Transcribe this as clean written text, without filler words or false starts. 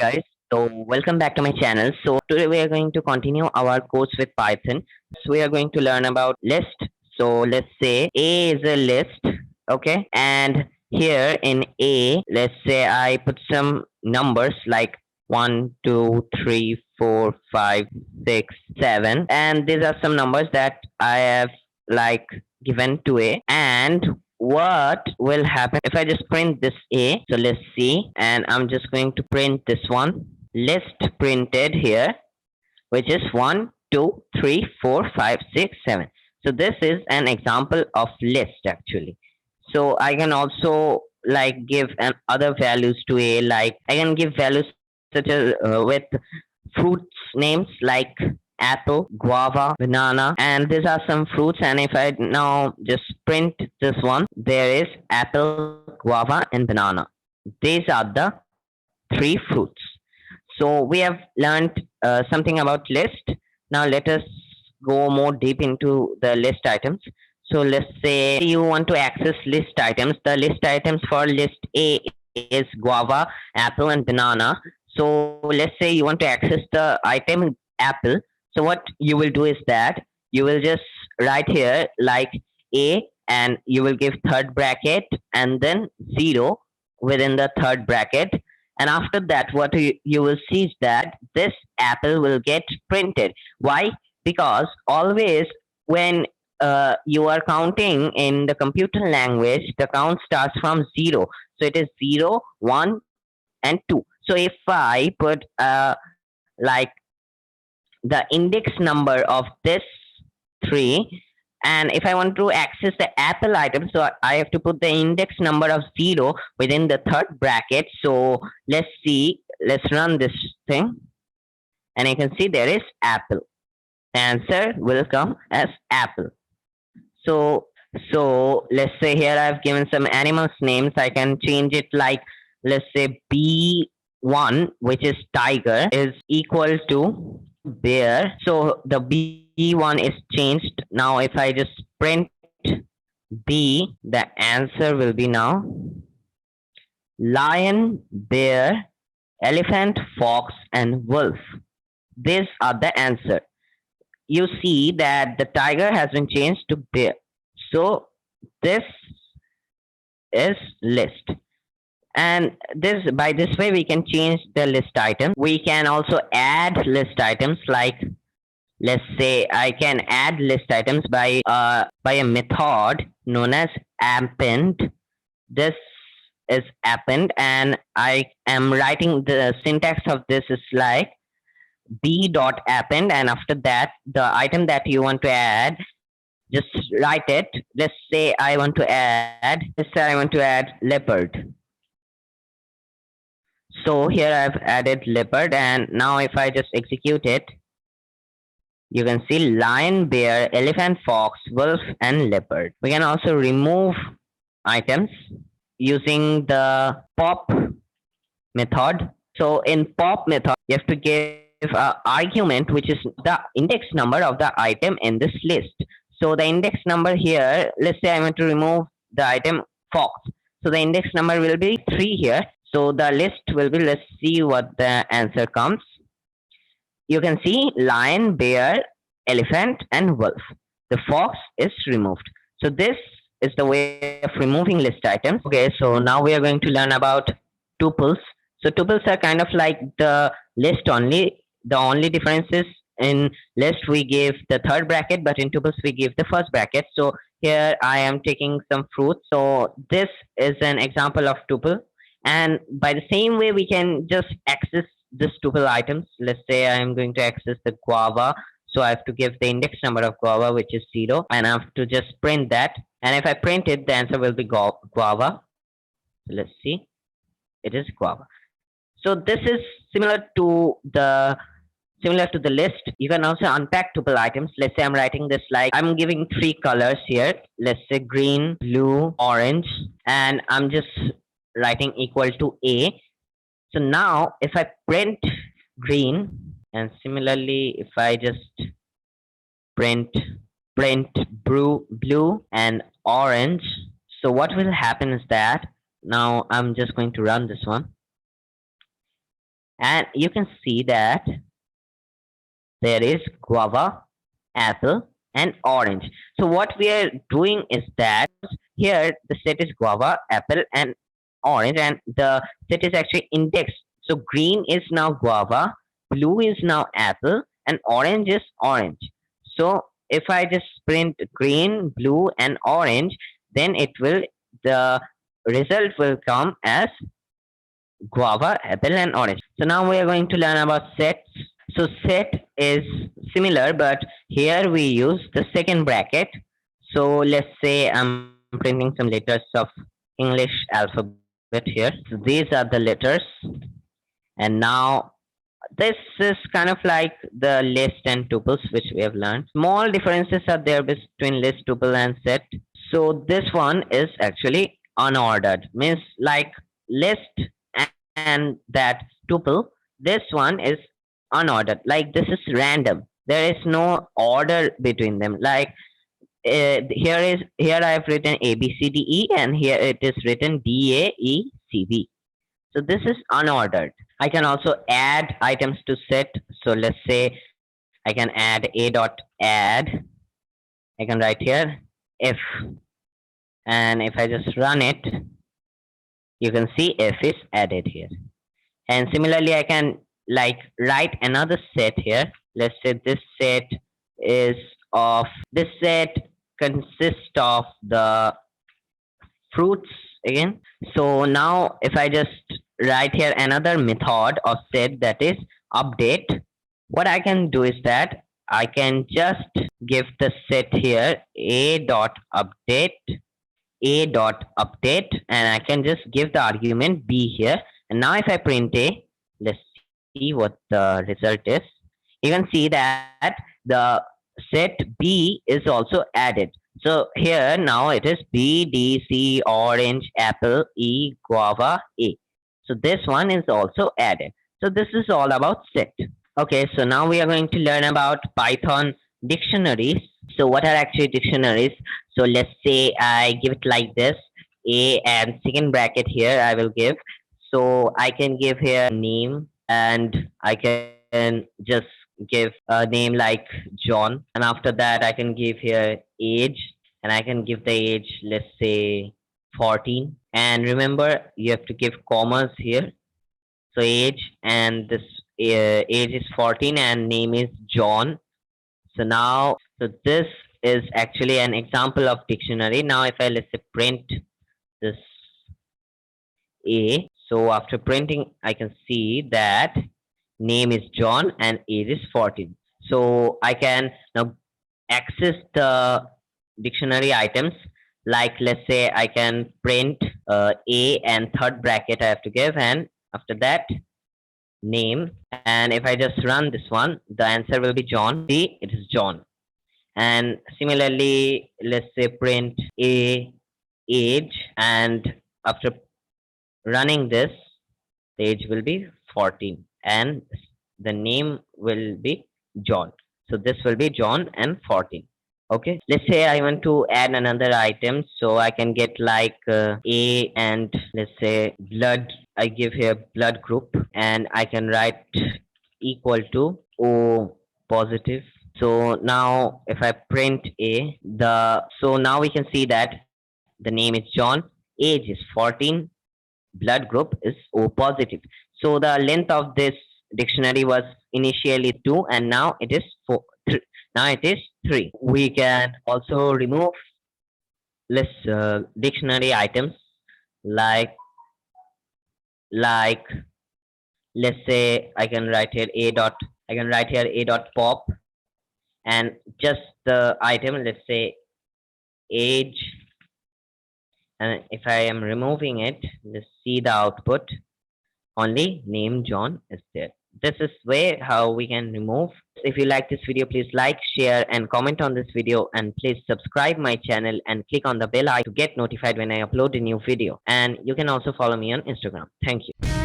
Guys, so welcome back to my channel. So today we are going to continue our course with Python. So we are going to learn about list. So let's say A is a list, okay? And here in A, let's say I put some numbers like 1, 2, 3, 4, 5, 6, 7, and these are some numbers that I have like given to A. And what will happen if I just print this A? So let's see, and I'm just going to print this one list printed here, which is 1, 2, 3, 4, 5, 6, 7. So this is an example of list actually. So I can also like give an other values to A, like I can give values such as with fruits names like apple, guava, banana, and these are some fruits. And if I now just print this one, there is apple, guava, and banana. These are the three fruits. So we have learned something about list. Now let us go more deep into the list items. So let's say you want to access list items. The list items for list A is guava, apple, and banana. So let's say you want to access the item apple. So what you will do is that you will just write here like A, and you will give third bracket and then 0 within the third bracket. And after that, what you will see is that this apple will get printed. Why? Because always when you are counting in the computer language, the count starts from 0. So it is 0, 1, and 2. So if I put like the index number of this 3, and if I want to access the apple item, so I have to put the index number of 0 within the third bracket. So let's see, let's run this thing, and you can see there is apple. The answer will come as apple. So so let's say here I've given some animals names. I can change it like, let's say B1, which is tiger, is equal to bear. So the B1 is changed. Now if I just print B, the answer will be now lion, bear, elephant, fox, and wolf. These are the answer. You see that the tiger has been changed to bear. So this is list. And this, by this way, we can change the list item. We can also add list items, like let's say I can add list items by a method known as append. This is append, and I am writing the syntax of this is like b dot append, and after that the item that you want to add, just write it. Let's say I want to add leopard. So here I've added leopard, and now if I just execute it, you can see lion, bear, elephant, fox, wolf, and leopard. We can also remove items using the pop method. So in pop method, you have to give an argument which is the index number of the item in this list. So the index number here, let's say I want to remove the item fox. So the index number will be 3 here. So the list will be, let's see what the answer comes. You can see lion, bear, elephant, and wolf. The fox is removed. So this is the way of removing list items. Okay, so now we are going to learn about tuples. So tuples are kind of like the list only. The only difference is in list we give the third bracket, but in tuples we give the first bracket. So here I am taking some fruits. So this is an example of tuple. And by the same way, we can just access this tuple items. Let's say I am going to access the guava. So I have to give the index number of guava, which is 0, and I have to just print that. And if I print it, the answer will be guava. So let's see, it is guava. So this is similar to the list. You can also unpack tuple items. Let's say I'm writing this like I'm giving 3 colors here. Let's say green, blue, orange, and I'm just writing equal to A. So now if I print green, and similarly if I just print blue and orange, so what will happen is that now I'm just going to run this one, And you can see that there is guava, apple, and orange. So what we are doing is that here the set is guava, apple, and orange, and the set is actually indexed. So green is now guava, blue is now apple, and orange is orange. So if I just print green, blue, and orange, then it will the result will come as guava, apple, and orange. So now we are going to learn about sets. So set is similar, but here we use the second bracket. So let's say I'm printing some letters of English alphabet here. So these are the letters, and now this is kind of like the list and tuples which we have learned. Small differences are there between list, tuple, and set. So this one is actually unordered, means like list and that tuple. This one is unordered, like this is random. There is no order between them. Like here I have written A B C D E, and here it is written D A E C B. So this is unordered. I can also add items to set. So let's say I can add a dot add. I can write here if, and if I just run it, you can see if is added here. And similarly, I can like write another set here. Let's say this set is of this set consists of the fruits again. So now if I just write here another method of set, that is update, what I can do is that I can just give the set here a dot update, and I can just give the argument b here. And now if I print a, let's see what the result is. You can see that the set b is also added. So here now it is B, D, C, orange, apple, E, guava, A. So this one is also added. So this is all about set. Okay, so now we are going to learn about Python dictionaries. So what are actually dictionaries? So let's say I give it like this, A, and second bracket here I will give. So I can give here name, and I can just give a name like John, and after that I can give here age, and I can give the age, let's say 14. And remember, you have to give commas here. So age, and this age is 14, and name is John. So now, so this is actually an example of dictionary. Now if I, let's say, print this A, so after printing I can see that name is John and age is 14. So I can now access the dictionary items. Like let's say I can print A, and third bracket I have to give, and after that name. And if I just run this one, the answer will be John. See, it is John. And similarly, let's say print A age, and after running this, the age will be 14, and the name will be John. So this will be John and 14. Okay, let's say I want to add another item, so I can get like A, and let's say blood. I give here blood group, and I can write equal to O positive. So now if I print A, the so now we can see that the name is John, age is 14, blood group is O positive. So the length of this dictionary was initially 2, and now it is 4. Now it is 3. We can also remove list dictionary items, like like let's say I can write here a dot pop, and just the item, let's say age, and if I am removing it, let's see the output. Only name John is there. This is way how we can remove. If you like this video, please like, share, and comment on this video, and please subscribe my channel and click on the bell icon to get notified when I upload a new video. And you can also follow me on Instagram. Thank you.